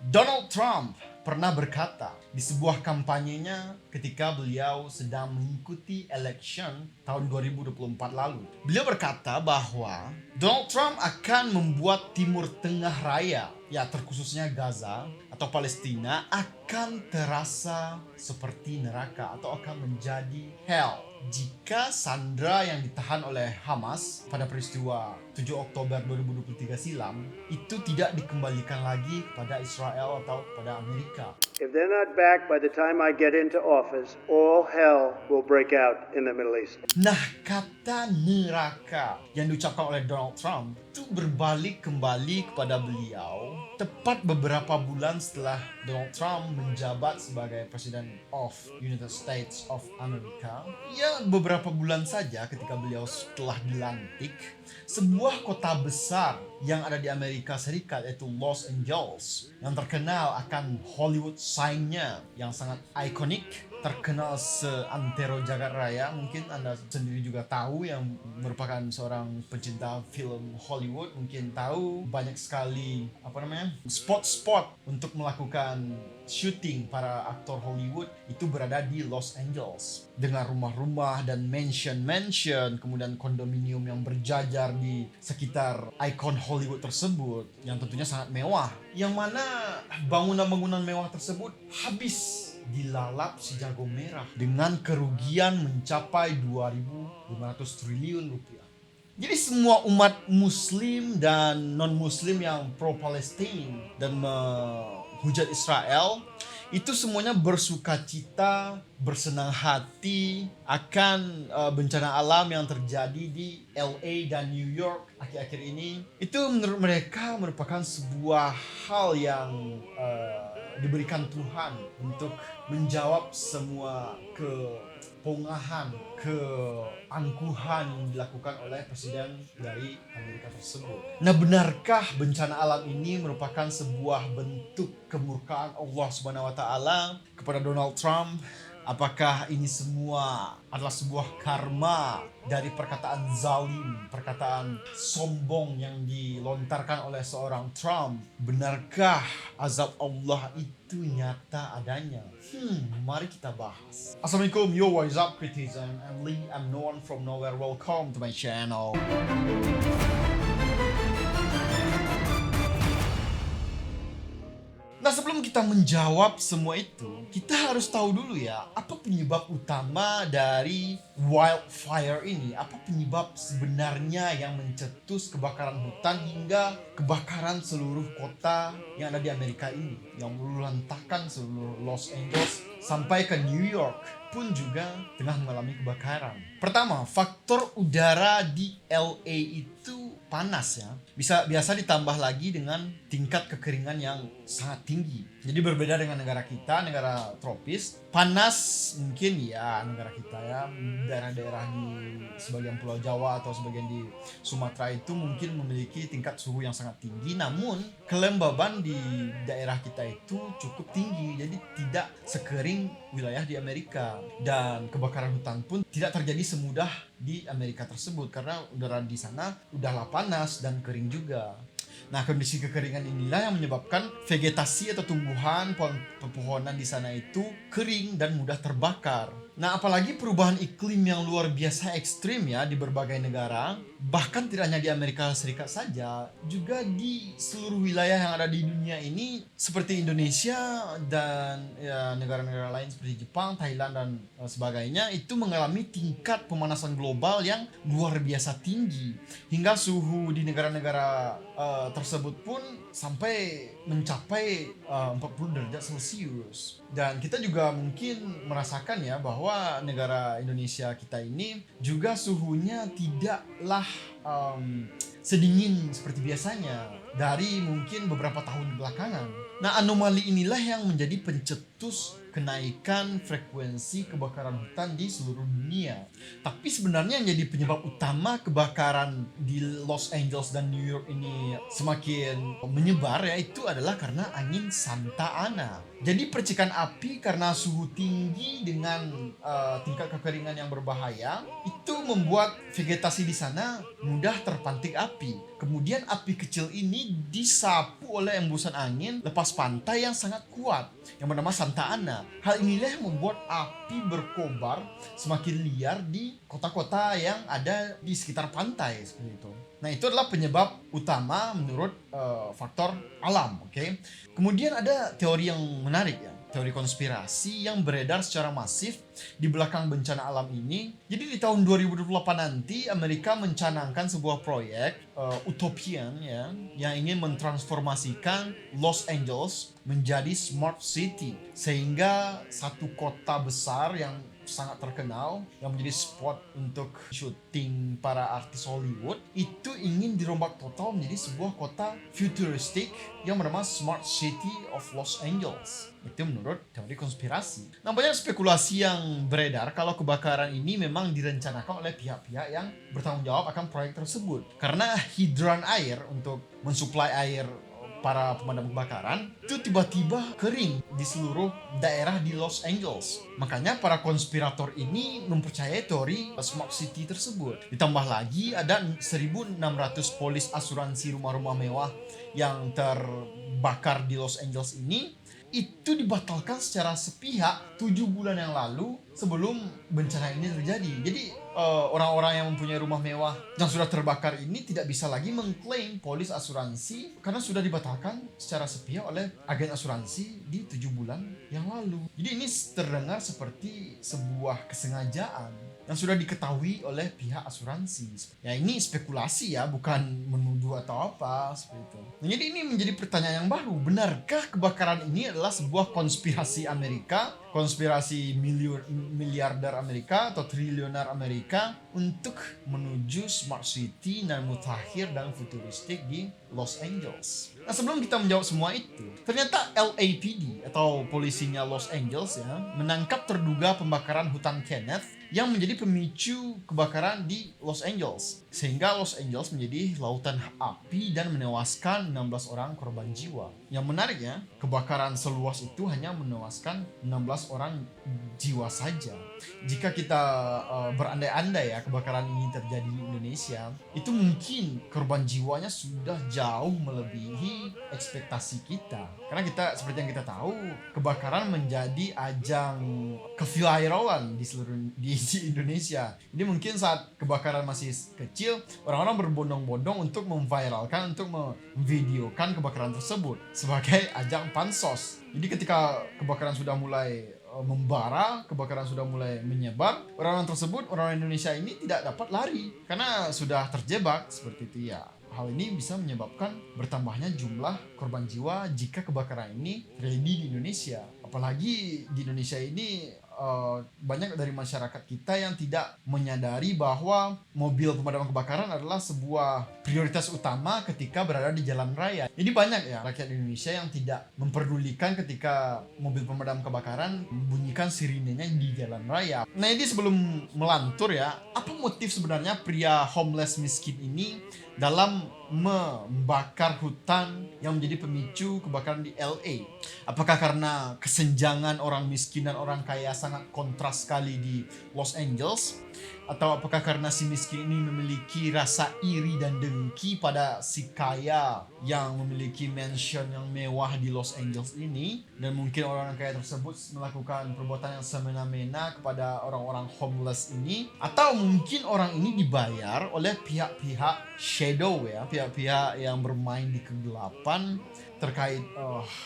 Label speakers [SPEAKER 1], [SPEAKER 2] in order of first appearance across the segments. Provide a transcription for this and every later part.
[SPEAKER 1] Donald Trump pernah berkata di sebuah kampanyenya ketika beliau sedang mengikuti election tahun 2024 lalu. Beliau berkata bahwa Donald Trump akan membuat Timur Tengah Raya, ya terkhususnya Gaza atau Palestina, akan terasa seperti neraka atau akan menjadi hell jika Sandra yang ditahan oleh Hamas pada peristiwa 7 Oktober 2023 silam itu tidak dikembalikan lagi kepada Israel atau kepada Amerika.
[SPEAKER 2] If they're not back by the time I get into office, all hell will break out in the Middle East.
[SPEAKER 1] Nah, kata neraka yang diucapkan oleh Donald Trump itu berbalik kembali kepada beliau tepat beberapa bulan setelah Donald Trump menjabat sebagai Presiden of United States of America. Ya, beberapa bulan saja ketika beliau setelah dilantik, sebuah kota besar yang ada di Amerika Serikat yaitu Los Angeles yang terkenal akan Hollywood sign-nya yang sangat ikonik, terkenal seantero jagat raya. Mungkin Anda sendiri juga tahu yang merupakan seorang pencinta film Hollywood, mungkin tahu banyak sekali spot-spot untuk melakukan syuting para aktor Hollywood itu berada di Los Angeles dengan rumah-rumah dan mansion-mansion, kemudian kondominium yang berjajar di sekitar ikon Hollywood tersebut yang tentunya sangat mewah, yang mana bangunan-bangunan mewah tersebut habis dilalap si jago merah dengan kerugian mencapai 2.500 triliun rupiah. Jadi semua umat muslim dan non-muslim yang pro-Palestina dan menghujat Israel itu semuanya bersukacita, bersenang hati akan bencana alam yang terjadi di LA dan New York akhir-akhir ini. Itu menurut mereka merupakan sebuah hal yang diberikan Tuhan untuk menjawab semua kepongahan, keangkuhan yang dilakukan oleh presiden dari Amerika tersebut. Nah, benarkah bencana alam ini merupakan sebuah bentuk kemurkaan Allah Subhanahu wa taala kepada Donald Trump? Apakah ini semua adalah sebuah karma dari perkataan zalim, perkataan sombong yang dilontarkan oleh seorang Trump? Benarkah azab Allah itu nyata adanya? Mari kita bahas. Assalamualaikum, yo, what is up, criticism? I'm Lee, I'm no one from nowhere. Welcome to my channel. Nah, sebelum kita menjawab semua itu, kita harus tahu dulu ya, apa penyebab utama dari wildfire ini? Apa penyebab sebenarnya yang mencetus kebakaran hutan hingga kebakaran seluruh kota yang ada di Amerika ini, yang meluluhlantahkan seluruh Los Angeles sampai ke New York pun juga tengah mengalami kebakaran. Pertama, faktor udara di LA itu panas ya. Biasa ditambah lagi dengan tingkat kekeringan yang sangat tinggi. Jadi berbeda dengan negara kita, negara tropis. Panas mungkin ya negara kita ya, daerah-daerah di sebagian Pulau Jawa atau sebagian di Sumatera itu mungkin memiliki tingkat suhu yang sangat tinggi. Namun kelembaban di daerah kita itu cukup tinggi. Jadi tidak sekering wilayah di Amerika. Dan kebakaran hutan pun tidak terjadi semudah di Amerika tersebut karena udara di sana udahlah panas dan kering juga. Nah, kondisi kekeringan inilah yang menyebabkan vegetasi atau tumbuhan pepohonan di sana itu kering dan mudah terbakar. Nah, apalagi perubahan iklim yang luar biasa ekstrim ya di berbagai negara, bahkan tidak hanya di Amerika Serikat saja, juga di seluruh wilayah yang ada di dunia ini seperti Indonesia dan ya, negara-negara lain seperti Jepang, Thailand dan sebagainya itu mengalami tingkat pemanasan global yang luar biasa tinggi hingga suhu di negara-negara tersebut pun sampai mencapai 40 derajat Celcius. Dan kita juga mungkin merasakan ya bahwa negara Indonesia kita ini juga suhunya tidaklah sedingin seperti biasanya dari mungkin beberapa tahun belakangan. Nah, anomali inilah yang menjadi pencetus kenaikan frekuensi kebakaran hutan di seluruh dunia. Tapi sebenarnya yang jadi penyebab utama kebakaran di Los Angeles dan New York ini semakin menyebar ya itu adalah karena angin Santa Ana. Jadi percikan api karena suhu tinggi dengan tingkat kekeringan yang berbahaya itu itu membuat vegetasi di sana mudah terpantik api. Kemudian api kecil ini disapu oleh embusan angin lepas pantai yang sangat kuat yang bernama Santa Ana. Hal inilah yang membuat api berkobar semakin liar di kota-kota yang ada di sekitar pantai seperti itu. Nah, itu adalah penyebab utama menurut faktor alam, oke? Kemudian ada teori yang menarik ya, teori konspirasi yang beredar secara masif di belakang bencana alam ini. Jadi di tahun 2028 nanti Amerika mencanangkan sebuah proyek utopian ya, yang ingin mentransformasikan Los Angeles menjadi smart city, sehingga satu kota besar yang sangat terkenal yang menjadi spot untuk syuting para artis Hollywood itu ingin dirombak total menjadi sebuah kota futuristik yang bernama Smart City of Los Angeles. Itu menurut teori konspirasi. Nah, banyak spekulasi yang beredar kalau kebakaran ini memang direncanakan oleh pihak-pihak yang bertanggung jawab akan proyek tersebut. Karena hidran air untuk mensuplai air para pemadam kebakaran itu tiba-tiba kering di seluruh daerah di Los Angeles. Makanya para konspirator ini mempercayai teori Smart City tersebut. Ditambah lagi ada 1.600 polis asuransi rumah-rumah mewah yang terbakar di Los Angeles ini itu dibatalkan secara sepihak 7 bulan yang lalu sebelum bencana ini terjadi. Jadi orang-orang yang mempunyai rumah mewah yang sudah terbakar ini tidak bisa lagi mengklaim polis asuransi karena sudah dibatalkan secara sepihak oleh agen asuransi di 7 bulan yang lalu. Jadi ini terdengar seperti sebuah kesengajaan yang sudah diketahui oleh pihak asuransi. Ya, ini spekulasi ya, bukan menuduh atau apa seperti itu. Nah, jadi ini menjadi pertanyaan yang baru. Benarkah kebakaran ini adalah sebuah konspirasi Amerika, konspirasi miliarder Amerika atau triliuner Amerika untuk menuju smart city dan mutakhir dan futuristik di Los Angeles? Nah, sebelum kita menjawab semua itu, ternyata LAPD atau polisinya Los Angeles ya menangkap terduga pembakaran hutan Kenneth yang menjadi pemicu kebakaran di Los Angeles, sehingga Los Angeles menjadi lautan api dan menewaskan 16 orang korban jiwa. Yang menariknya, kebakaran seluas itu hanya menewaskan 16 orang jiwa saja. Jika kita berandai-andai ya kebakaran ini terjadi di Indonesia, itu mungkin korban jiwanya sudah jauh melebihi ekspektasi kita. Karena kita, seperti yang kita tahu, kebakaran menjadi ajang keviralan di Indonesia. Jadi mungkin saat kebakaran masih kecil, orang-orang berbondong-bondong untuk memviralkan, untuk memvideokan kebakaran tersebut sebagai ajang pansos. Jadi ketika kebakaran sudah mulai membara, kebakaran sudah mulai menyebar, orang-orang tersebut, orang Indonesia ini tidak dapat lari karena sudah terjebak seperti itu ya. Hal ini bisa menyebabkan bertambahnya jumlah korban jiwa jika kebakaran ini terjadi di Indonesia. Apalagi di Indonesia ini banyak dari masyarakat kita yang tidak menyadari bahwa mobil pemadam kebakaran adalah sebuah prioritas utama ketika berada di jalan raya. Jadi banyak ya rakyat Indonesia yang tidak memperdulikan ketika mobil pemadam kebakaran membunyikan sirinenya di jalan raya. Nah, ini sebelum melantur ya, apa motif sebenarnya pria homeless miskin ini dalam membakar hutan yang menjadi pemicu kebakaran di LA? Apakah karena kesenjangan orang miskin dan orang kaya sangat kontras sekali di Los Angeles? Atau apakah karena si miskin ini memiliki rasa iri dan dengki pada si kaya yang memiliki mansion yang mewah di Los Angeles ini, dan mungkin orang kaya tersebut melakukan perbuatan yang semena-mena kepada orang-orang homeless ini? Atau mungkin orang ini dibayar oleh pihak-pihak shadow ya, pihak-pihak yang bermain di kegelapan terkait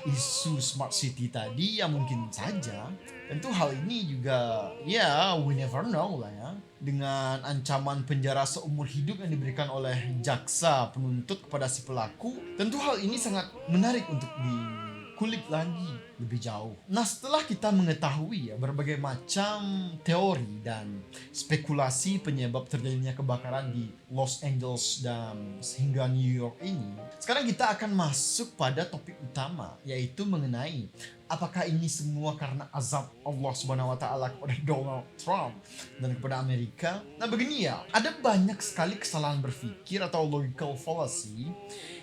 [SPEAKER 1] isu smart city tadi, yang mungkin saja. Tentu hal ini juga ya we never know lah ya. Dengan ancaman penjara seumur hidup yang diberikan oleh jaksa penuntut kepada si pelaku, tentu hal ini sangat menarik untuk dikulik lagi lebih jauh. Nah, setelah kita mengetahui ya berbagai macam teori dan spekulasi penyebab terjadinya kebakaran di Los Angeles dan hingga New York ini, sekarang kita akan masuk pada topik utama, yaitu mengenai apakah ini semua karena azab Allah Subhanahu wa taala kepada Donald Trump dan kepada Amerika? Nah, begini ya, ada banyak sekali kesalahan berpikir atau logical fallacy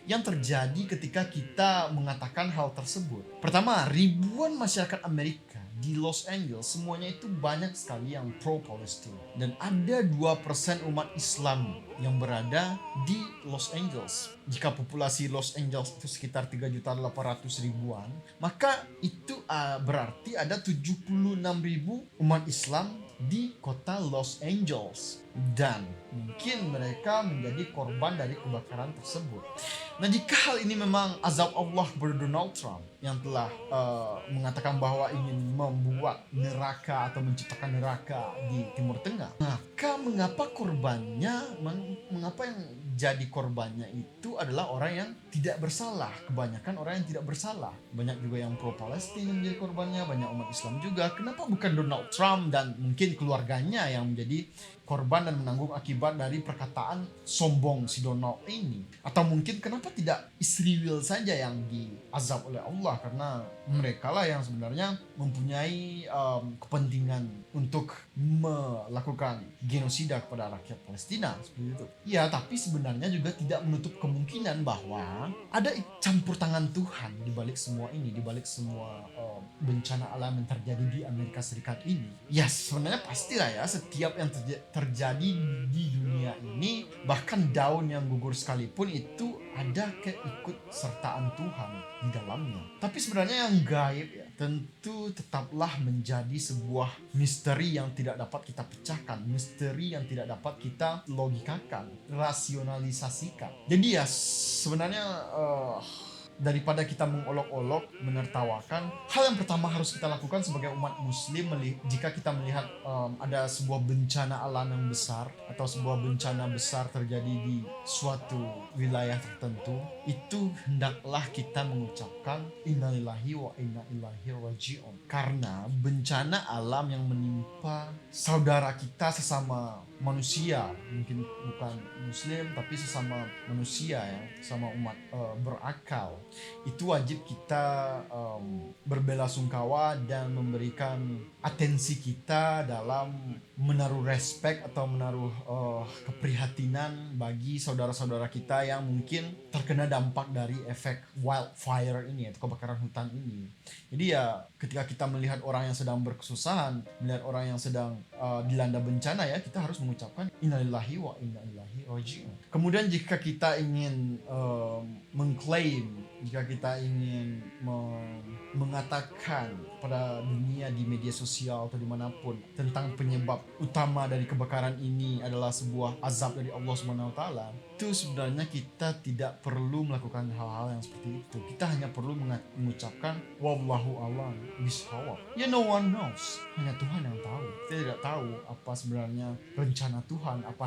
[SPEAKER 1] yang terjadi ketika kita mengatakan hal tersebut. Pertama, ribuan masyarakat Amerika di Los Angeles semuanya itu banyak sekali yang pro Palestina. Dan ada 2% umat Islam yang berada di Los Angeles. Jika populasi Los Angeles itu sekitar 3.800.000-an, maka itu berarti ada 76.000 umat Islam di kota Los Angeles. Dan mungkin mereka menjadi korban dari kebakaran tersebut. Nah, jika hal ini memang azab Allah kepada Donald Trump yang telah mengatakan bahwa ingin membuat neraka atau menciptakan neraka di Timur Tengah, maka mengapa mengapa yang jadi korbannya itu adalah orang yang tidak bersalah? Kebanyakan orang yang tidak bersalah. Banyak juga yang pro Palestina yang menjadi korbannya, banyak umat Islam juga. Kenapa bukan Donald Trump dan mungkin keluarganya yang menjadi korban dan menanggung akibat dari perkataan sombong si Donald ini? Atau mungkin kenapa tidak Israel saja yang diazab oleh Allah, karena mereka lah yang sebenarnya mempunyai kepentingan untuk melakukan genosida kepada rakyat Palestina seperti itu. Ya, tapi sebenarnya juga tidak menutup kemungkinan bahwa ada campur tangan Tuhan di balik semua ini, di balik semua bencana alam yang terjadi di Amerika Serikat ini. Ya, sebenarnya pastilah ya, setiap yang terjadi di dunia ini, bahkan daun yang gugur sekalipun itu ada keikutsertaan Tuhan di dalamnya. Tapi sebenarnya yang gaib ya, tentu tetaplah menjadi sebuah misteri yang tidak dapat kita pecahkan, misteri yang tidak dapat kita logikakan, rasionalisasikan. Jadi ya sebenarnya daripada kita mengolok-olok, menertawakan, hal yang pertama harus kita lakukan sebagai umat muslim jika kita melihat ada sebuah bencana alam yang besar atau sebuah bencana besar terjadi di suatu wilayah tertentu, itu hendaklah kita mengucapkan innalillahi wa inna ilaihi raji'un. Karena bencana alam yang menimpa saudara kita sesama manusia, mungkin bukan muslim tapi sesama manusia ya, sama umat berakal, itu wajib kita berbelasungkawa dan memberikan atensi kita dalam menaruh respect atau menaruh keprihatinan bagi saudara-saudara kita yang mungkin terkena dampak dari efek wildfire ini atau kebakaran hutan ini. Jadi ya ketika kita melihat orang yang sedang berkesusahan, melihat orang yang sedang dilanda bencana, ya kita harus mengucapkan innalillahi wa inna ilaihi raji'un. Kemudian jika kita ingin mengklaim, jika kita ingin mengatakan pada dunia di media sosial atau dimanapun tentang penyebab utama dari kebakaran ini adalah sebuah azab dari Allah SWT, itu sebenarnya kita tidak perlu melakukan hal-hal yang seperti itu. Kita hanya perlu mengucapkan wallahu a'lam bishawab. Ya, no one knows, hanya Tuhan yang tahu. Kita tidak tahu apa sebenarnya rencana Tuhan, apa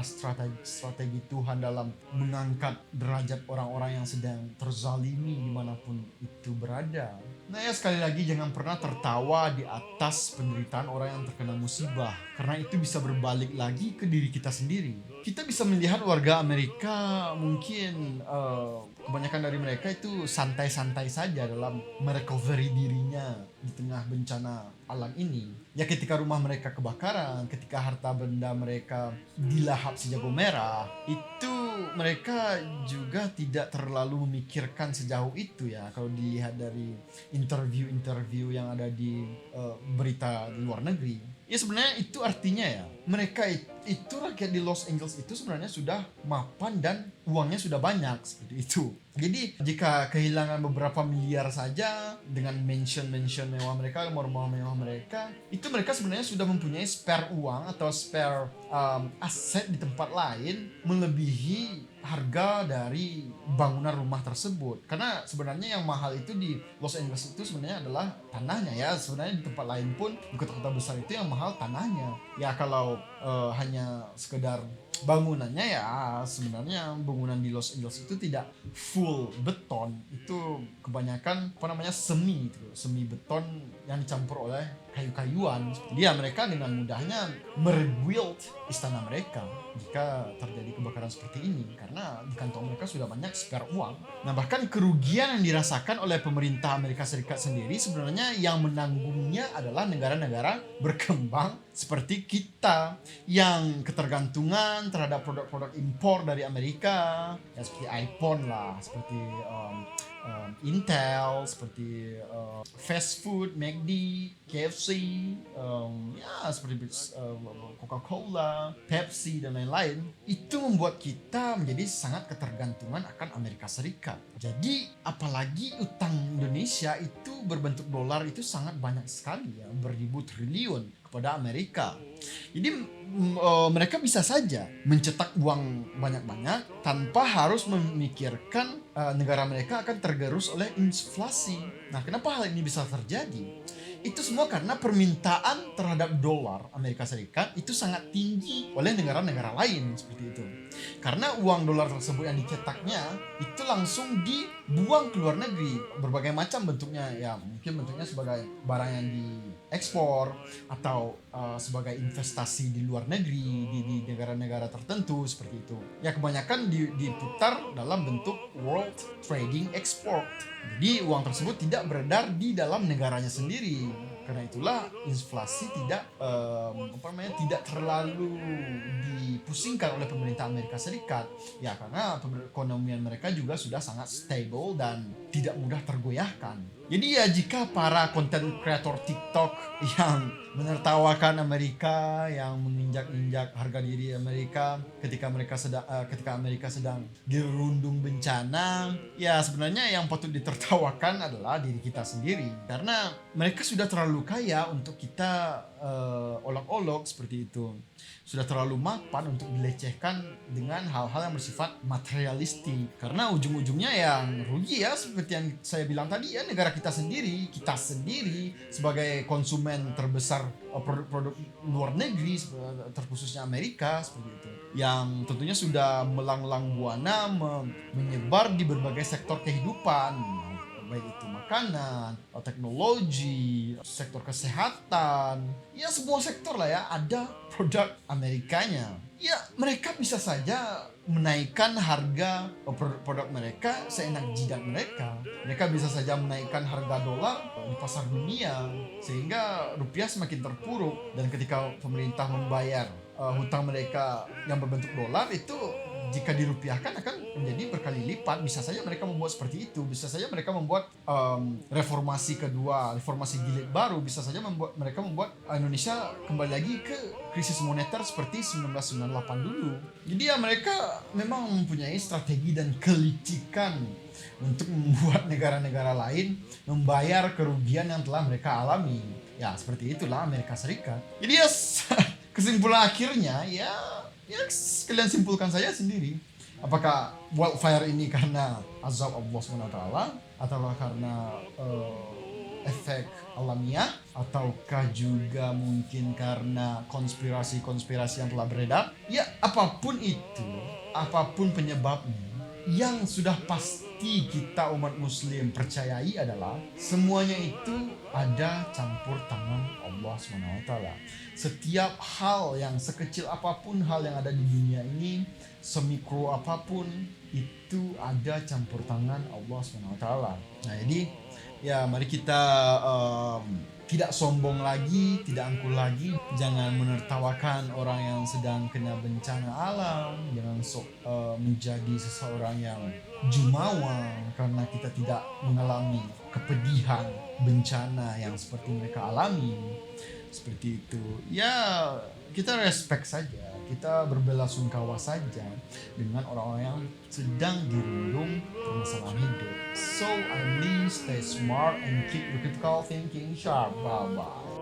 [SPEAKER 1] strategi Tuhan dalam mengangkat derajat orang-orang yang sedang terzalimi dimanapun itu berada. Nah ya, sekali lagi jangan pernah tertawa di atas penderitaan orang yang terkena musibah, karena itu bisa berbalik lagi ke diri kita sendiri. Kita bisa melihat warga Amerika, mungkin kebanyakan dari mereka itu santai-santai saja dalam merecovery dirinya di tengah bencana alam ini. Ya, ketika rumah mereka kebakaran, ketika harta benda mereka dilahap si jago merah, itu mereka juga tidak terlalu memikirkan sejauh itu ya, kalau dilihat dari interview yang ada di berita di luar negeri. Ya sebenarnya itu artinya ya, mereka itu rakyat di Los Angeles itu sebenarnya sudah mapan dan uangnya sudah banyak seperti itu. Jadi jika kehilangan beberapa miliar saja dengan mansion mewah mereka, rumah mewah mereka, itu mereka sebenarnya sudah mempunyai spare uang atau spare aset di tempat lain melebihi harga dari bangunan rumah tersebut. Karena sebenarnya yang mahal itu di Los Angeles itu sebenarnya adalah tanahnya ya. Sebenarnya di tempat lain pun, di kota-kota besar itu yang mahal tanahnya. Ya kalau hanya sekedar bangunannya, ya sebenarnya bangunan di Los Angeles itu tidak full beton, itu kebanyakan semi beton yang dicampur oleh kayu-kayuan. Dia mereka dengan mudahnya merebuild istana mereka jika terjadi kebakaran seperti ini, karena di kantong mereka sudah banyak spare uang. Nah, bahkan kerugian yang dirasakan oleh pemerintah Amerika Serikat sendiri sebenarnya yang menanggungnya adalah negara-negara berkembang seperti kita yang ketergantungan terhadap produk-produk impor dari Amerika, ya seperti iPhone lah, seperti Intel, seperti fast food, McD, KFC, ya seperti Coca-Cola, Pepsi dan lain-lain, itu membuat kita menjadi sangat ketergantungan akan Amerika Serikat. Jadi apalagi utang Indonesia itu berbentuk dolar itu sangat banyak sekali ya, beribu triliun kepada Amerika. Jadi mereka bisa saja mencetak uang banyak-banyak tanpa harus memikirkan negara mereka akan tergerus oleh inflasi. Nah, kenapa hal ini bisa terjadi? Itu semua karena permintaan terhadap dolar Amerika Serikat itu sangat tinggi oleh negara-negara lain seperti itu. Karena uang dolar tersebut yang dicetaknya itu langsung dibuang ke luar negeri, berbagai macam bentuknya, ya mungkin bentuknya sebagai barang yang diekspor atau sebagai investasi di luar negeri di negara-negara tertentu seperti itu. Ya kebanyakan diputar dalam bentuk world trading export. Jadi uang tersebut tidak beredar di dalam negaranya sendiri. Karena itulah inflasi tidak tidak terlalu dipusingkan oleh pemerintah Amerika Serikat. Ya karena perekonomian mereka juga sudah sangat stable dan tidak mudah tergoyahkan. Jadi ya jika para content creator TikTok yang menertawakan Amerika, yang menginjak-injak harga diri Amerika ketika Amerika sedang dirundung bencana, ya sebenarnya yang patut ditertawakan adalah diri kita sendiri, karena mereka sudah terlalu kaya untuk kita olok-olok seperti itu. Sudah terlalu mapan untuk dilecehkan dengan hal-hal yang bersifat materialistik. Karena ujung-ujungnya yang rugi ya seperti yang saya bilang tadi ya, negara kita sendiri sebagai konsumen terbesar produk luar negeri, terkhususnya Amerika seperti itu. Yang tentunya sudah melanglang buana menyebar di berbagai sektor kehidupan, baik itu makanan, teknologi, sektor kesehatan, ya semua sektor lah ya ada produk Amerikanya. Ya mereka bisa saja menaikkan harga produk mereka seenak jidat mereka. Mereka bisa saja menaikkan harga dolar di pasar dunia sehingga rupiah semakin terpuruk, dan ketika pemerintah membayar hutang mereka yang berbentuk dolar itu, jika dirupiahkan akan menjadi berkali lipat. Bisa saja mereka membuat seperti itu. Bisa saja mereka membuat reformasi kedua, reformasi jilid baru. Bisa saja mereka membuat Indonesia kembali lagi ke krisis moneter seperti 1998 dulu. Jadi ya mereka memang mempunyai strategi dan kelicikan untuk membuat negara-negara lain membayar kerugian yang telah mereka alami. Ya seperti itulah Amerika Serikat. Jadi ya kesimpulan akhirnya ya kalian simpulkan saja sendiri. Apakah wildfire ini karena azab Allah SWT, atau karena efek alamiah, ataukah juga mungkin karena konspirasi-konspirasi yang telah beredar? Ya apapun itu, apapun penyebabnya, yang sudah pasti kita umat muslim percayai adalah semuanya itu ada campur tangan Allah SWT. Setiap hal yang sekecil apapun hal yang ada di dunia ini, semikro apapun, itu ada campur tangan Allah SWT. Nah jadi ya mari kita tidak sombong lagi, tidak angkuh lagi. Jangan menertawakan orang yang sedang kena bencana alam. Jangan menjadi seseorang yang jumawa karena kita tidak mengalami kepedihan bencana yang seperti mereka alami. Seperti itu. Ya kita respect saja, kita berbelasungkawa saja dengan orang-orang yang sedang dirundung permasalahan hidup. So, I'm Lee, stay smart and keep your critical thinking sharp. Bye-bye.